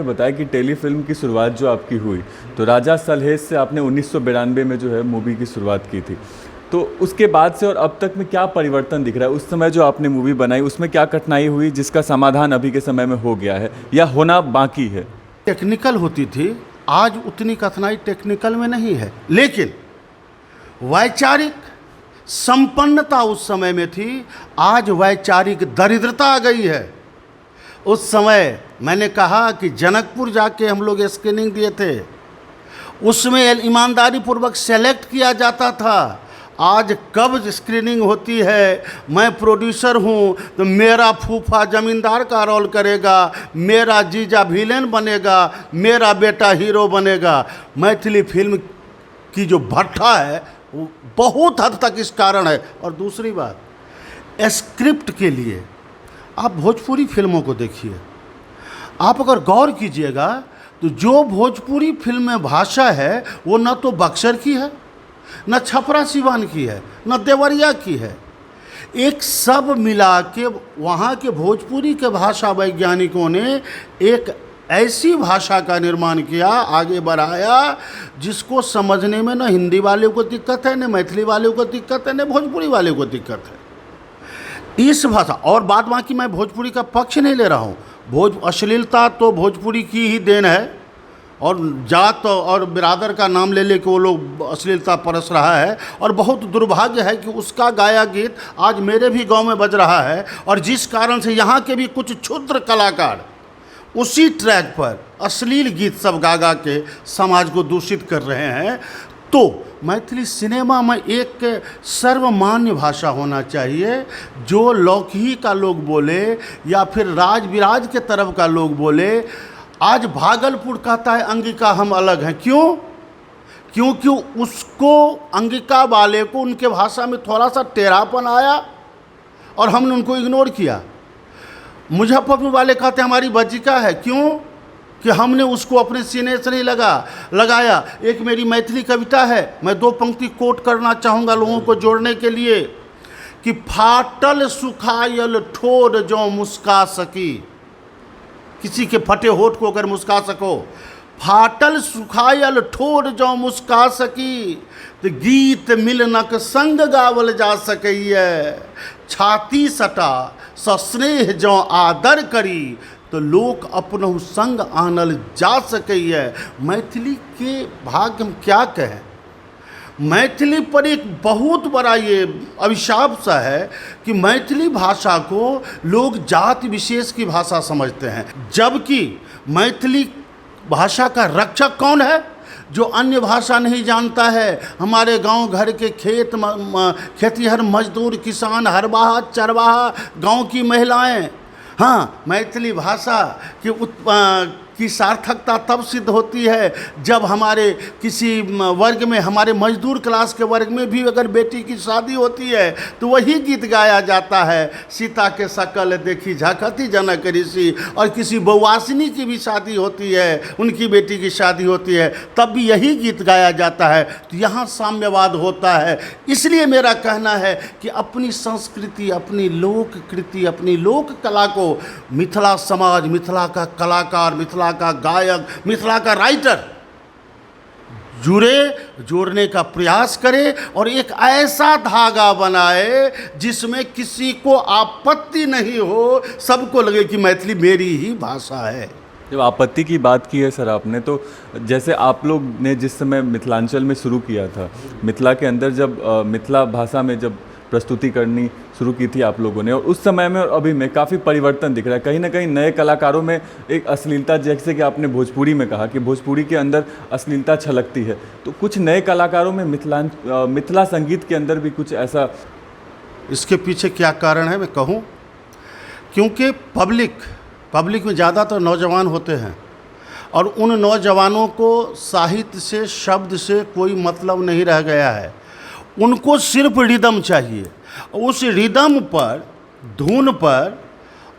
बताया कि टेलीफिल्म की शुरुआत जो आपकी हुई तो राजा सलहेज से आपने 1992 में जो है मूवी की शुरुआत की थी। तो उसके बाद से और अब तक में क्या परिवर्तन दिख रहा है? उस समय जो आपने मूवी बनाई उसमें क्या कठिनाई हुई जिसका समाधान अभी के समय में हो गया है या होना बाकी है? टेक्निकल होती थी, आज उतनी कठिनाई टेक्निकल में नहीं है, लेकिन वैचारिक संपन्नता उस समय में थी, आज वैचारिक दरिद्रता आ गई है। उस समय मैंने कहा कि जनकपुर जाके हम लोग स्क्रीनिंग दिए थे, उसमें ईमानदारी पूर्वक सेलेक्ट किया जाता था। आज कब स्क्रीनिंग होती है, मैं प्रोड्यूसर हूँ तो मेरा फूफा ज़मींदार का रोल करेगा, मेरा जीजा विलेन बनेगा, मेरा बेटा हीरो बनेगा। मैथिली फिल्म की जो भट्ठा है वो बहुत हद तक इस कारण है। और दूसरी बात, स्क्रिप्ट के लिए आप भोजपुरी फिल्मों को देखिए, आप अगर गौर कीजिएगा तो जो भोजपुरी फिल्म में भाषा है वो न तो बक्सर की है, न छपरा सिवान की है, न देवरिया की है। एक सब मिला के वहाँ के भोजपुरी के भाषा वैज्ञानिकों ने एक ऐसी भाषा का निर्माण किया, आगे बढ़ाया, जिसको समझने में न हिंदी वाले को दिक्कत है, न मैथिली वाले को दिक्कत है, न भोजपुरी वाले को दिक्कत है। इस भाषा और बाद बाकी मैं भोजपुरी का पक्ष नहीं ले रहा हूँ। अश्लीलता तो भोजपुरी की ही देन है, और जात और बिरादर का नाम ले लेके वो लोग अश्लीलता परस रहा है। और बहुत दुर्भाग्य है कि उसका गाया गीत आज मेरे भी गांव में बज रहा है, और जिस कारण से यहाँ के भी कुछ क्षुद्र कलाकार उसी ट्रैक पर अश्लील गीत सब गा गा के समाज को दूषित कर रहे हैं। तो मैथिली सिनेमा में एक सर्वमान्य भाषा होना चाहिए, जो लौकिक का लोग बोले या फिर राज विराज के तरफ का लोग बोले। आज भागलपुर कहता है अंगिका हम अलग हैं, क्यों? क्योंकि उसको अंगिका वाले को उनके भाषा में थोड़ा सा टेढ़ापन आया और हमने उनको इग्नोर किया। मुजफ्फरपुर वाले कहते हैं हमारी बज्जिका है, क्यों? कि हमने उसको अपने सीने से नहीं लगाया। एक मेरी मैथिली कविता है, मैं 2 पंक्ति कोट करना चाहूँगा लोगों को जोड़ने के लिए, कि फाटल सुखायल ठोर जो मुस्का सकी, किसी के फटे होठ को अगर मुस्का सको, फाटल सुखायल ठोर जो मुस्का सकी, तो गीत मिलनक संग गावल जा सकैए। छाती सटा सस्नेह जो आदर करी, तो लोक अपनहु संग आनल जा सकैए। मैथिली के भाग हम क्या कहें। मैथिली पर एक बहुत बड़ा ये अभिशाप सा है कि मैथिली भाषा को लोग जाति विशेष की भाषा समझते हैं, जबकि मैथिली भाषा का रक्षक कौन है? जो अन्य भाषा नहीं जानता है। हमारे गांव घर के खेतिहर मजदूर, किसान, हरवाहा, चरवाहा, गांव की महिलाएं। हाँ, मैथिली भाषा की सार्थकता तब सिद्ध होती है जब हमारे किसी वर्ग में, हमारे मजदूर क्लास के वर्ग में भी अगर बेटी की शादी होती है तो वही गीत गाया जाता है, सीता के सकल देखी झांकती जनक ऋषि। और किसी बहुवासिनी की भी शादी होती है, उनकी बेटी की शादी होती है, तब भी यही गीत गाया जाता है। तो यहाँ साम्यवाद होता है। इसलिए मेरा कहना है कि अपनी संस्कृति, अपनी लोक कृति, अपनी लोक कला को मिथिला समाज, मिथिला का कलाकार, मिथिला का गायक, मिथिला का राइटर जोड़ने का प्रयास करे और एक ऐसा धागा बनाए जिसमें किसी को आपत्ति नहीं हो, सबको लगे कि मैथिली मेरी ही भाषा है। जब आपत्ति की बात की है सर आपने, तो जैसे आप लोग ने जिस समय मिथिलांचल में शुरू किया था, मिथिला के अंदर जब मिथिला भाषा में जब प्रस्तुति करनी शुरू की थी आप लोगों ने, और उस समय में और अभी में काफ़ी परिवर्तन दिख रहा है। कहीं ना कहीं नए कलाकारों में एक अश्लीलता, जैसे कि आपने भोजपुरी में कहा कि भोजपुरी के अंदर अश्लीलता छलकती है, तो कुछ नए कलाकारों में मिथिला संगीत के अंदर भी कुछ ऐसा। इसके पीछे क्या कारण है मैं कहूँ? क्योंकि पब्लिक में ज़्यादातर नौजवान होते हैं, और उन नौजवानों को साहित्य से, शब्द से कोई मतलब नहीं रह गया है। उनको सिर्फ रिदम चाहिए। उस रिदम पर, धुन पर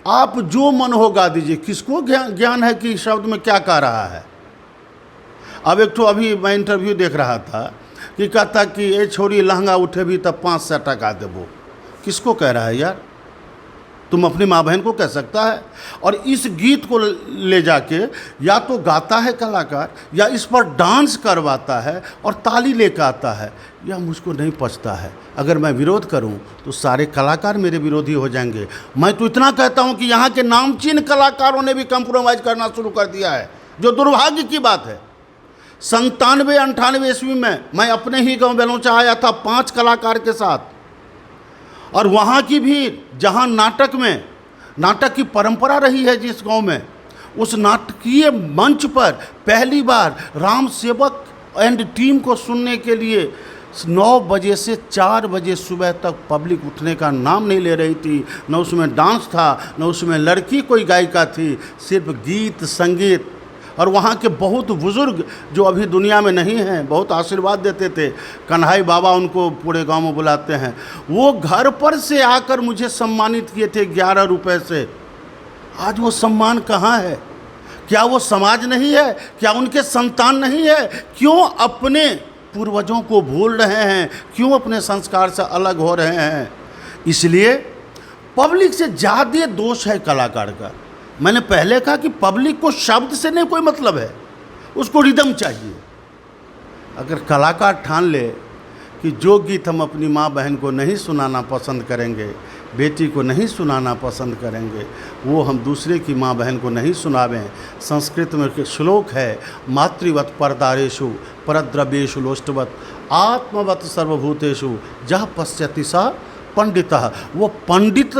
आप जो मन हो गा दीजिए। किसको ज्ञान है कि शब्द में क्या कह रहा है? अब एक तो अभी मैं इंटरव्यू देख रहा था कि कहता कि ये छोरी लहंगा उठे भी तब 500 टका देबो। किसको कह रहा है यार? तुम अपनी माँ बहन को कह सकता है? और इस गीत को ले जाके या तो गाता है कलाकार या इस पर डांस करवाता है और ताली लेकर आता है, यह मुझको नहीं पचता है। अगर मैं विरोध करूं तो सारे कलाकार मेरे विरोधी हो जाएंगे। मैं तो इतना कहता हूं कि यहाँ के नामचीन कलाकारों ने भी कंप्रोमाइज़ करना शुरू कर दिया है, जो दुर्भाग्य की बात है। 97-98 ईस्वी में मैं अपने ही गाँव बेलोचा आया था 5 कलाकार के साथ, और वहाँ की भीड़, जहाँ नाटक की परंपरा रही है जिस गांव में, उस नाटकीय मंच पर पहली बार राम सेवक एंड टीम को सुनने के लिए 9 बजे से 4 बजे सुबह तक पब्लिक उठने का नाम नहीं ले रही थी। न उसमें डांस था, न उसमें लड़की कोई गायिका थी, सिर्फ गीत संगीत। और वहाँ के बहुत बुज़ुर्ग जो अभी दुनिया में नहीं हैं, बहुत आशीर्वाद देते थे। कन्हई बाबा उनको पूरे गांव में बुलाते हैं। वो घर पर से आकर मुझे सम्मानित किए थे 11 रुपए से। आज वो सम्मान कहाँ है? क्या वो समाज नहीं है? क्या उनके संतान नहीं है? क्यों अपने पूर्वजों को भूल रहे हैं? क्यों अपने संस्कार से अलग हो रहे हैं? इसलिए पब्लिक से ज़्यादा दोष है कलाकार का। मैंने पहले कहा कि पब्लिक को शब्द से नहीं कोई मतलब है, उसको रिदम चाहिए। अगर कलाकार ठान ले कि जो गीत हम अपनी माँ बहन को नहीं सुनाना पसंद करेंगे, बेटी को नहीं सुनाना पसंद करेंगे, वो हम दूसरे की माँ बहन को नहीं सुनावें। संस्कृत में एक श्लोक है, मातृवत परदारेषु परद्रव्येषु लोष्टवत आत्मवत सर्वभूतेषु जह पश्यति स पंडितः। वो पंडित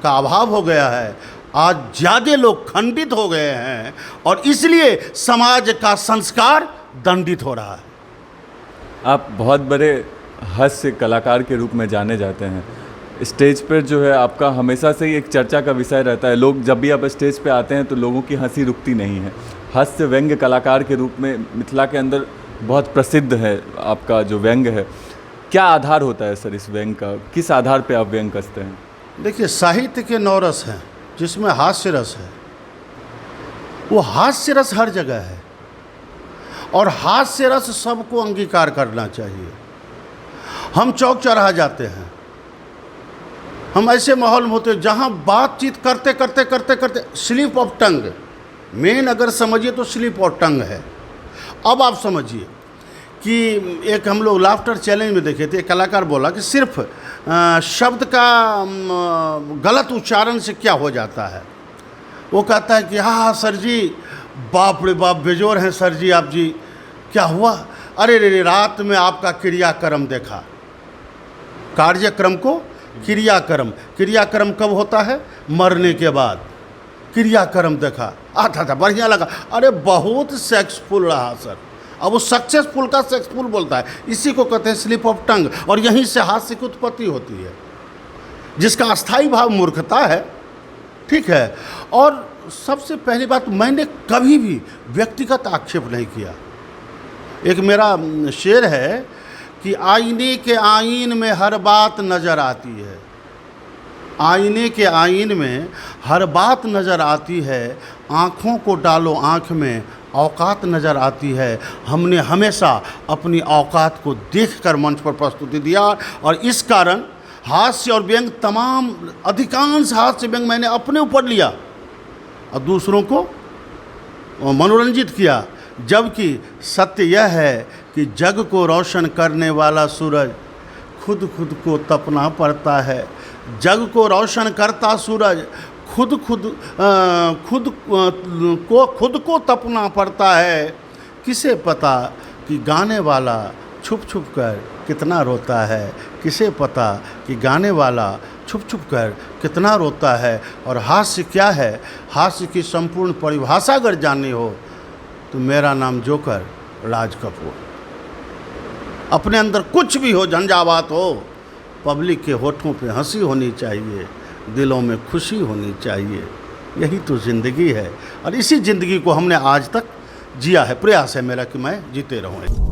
का अभाव हो गया है। आज ज़्यादा लोग खंडित हो गए हैं और इसलिए समाज का संस्कार दंडित हो रहा है। आप बहुत बड़े हास्य कलाकार के रूप में जाने जाते हैं। स्टेज पर जो है आपका हमेशा से ही एक चर्चा का विषय रहता है। लोग जब भी आप स्टेज पे आते हैं तो लोगों की हंसी रुकती नहीं है। हास्य व्यंग्य कलाकार के रूप में मिथिला के अंदर बहुत प्रसिद्ध है आपका जो व्यंग्य है। क्या आधार होता है सर इस व्यंग्य का? किस आधार पे आप व्यंग्य कसते हैं? देखिए, साहित्य के 9 रस हैं जिसमें हास्य रस है। वो हास्य रस हर जगह है और हास्य रस सबको अंगीकार करना चाहिए। हम चौक चौराहा जाते हैं, हम ऐसे माहौल में होते हैं जहाँ बातचीत करते करते करते करते स्लिप ऑफ टंग, मेन अगर समझिए तो स्लिप ऑफ टंग है। अब आप समझिए कि एक हम लोग लाफ्टर चैलेंज में देखे थे, एक कलाकार बोला कि सिर्फ शब्द का गलत उच्चारण से क्या हो जाता है। वो कहता है कि हाँ सर जी, बाप रे बाप बेजोर हैं सर जी आप जी। क्या हुआ? अरे रे, रात में आपका क्रियाक्रम देखा। कार्यक्रम को क्रियाक्रम, क्रियाक्रम कब होता है? मरने के बाद। क्रियाक्रम देखा, आता था, बढ़िया लगा, अरे बहुत सेक्सफुल रहा सर। अब वो सक्सेसफुल का सेक्सफुल बोलता है, इसी को कहते हैं स्लिप ऑफ टंग। और यहीं से हास्य की उत्पत्ति होती है, जिसका अस्थाई भाव मूर्खता है। ठीक है। और सबसे पहली बात, मैंने कभी भी व्यक्तिगत आक्षेप नहीं किया। एक मेरा शेर है कि आईने के आईन में हर बात नज़र आती है। आईने के आईन में हर बात नज़र आती है, आँखों को डालो आँख में औकात नज़र आती है। हमने हमेशा अपनी औकात को देखकर मंच पर प्रस्तुति दिया और इस कारण हास्य और व्यंग, तमाम अधिकांश हास्य व्यंग मैंने अपने ऊपर लिया और दूसरों को मनोरंजित किया। जबकि सत्य यह है कि जग को रोशन करने वाला सूरज खुद खुद को तपना पड़ता है। जग को रोशन करता सूरज खुद को तपना पड़ता है। किसे पता कि गाने वाला छुप छुप कर कितना रोता है। किसे पता कि गाने वाला छुप छुप कर कितना रोता है। और हास्य क्या है? हास्य की संपूर्ण परिभाषा अगर जाननी हो तो मेरा नाम जोकर, राज कपूर। अपने अंदर कुछ भी हो, झंझावात हो, पब्लिक के होठों पे हंसी होनी चाहिए, दिलों में खुशी होनी चाहिए। यही तो ज़िंदगी है और इसी ज़िंदगी को हमने आज तक जिया है। प्रयास है मेरा कि मैं जीते रहूँ।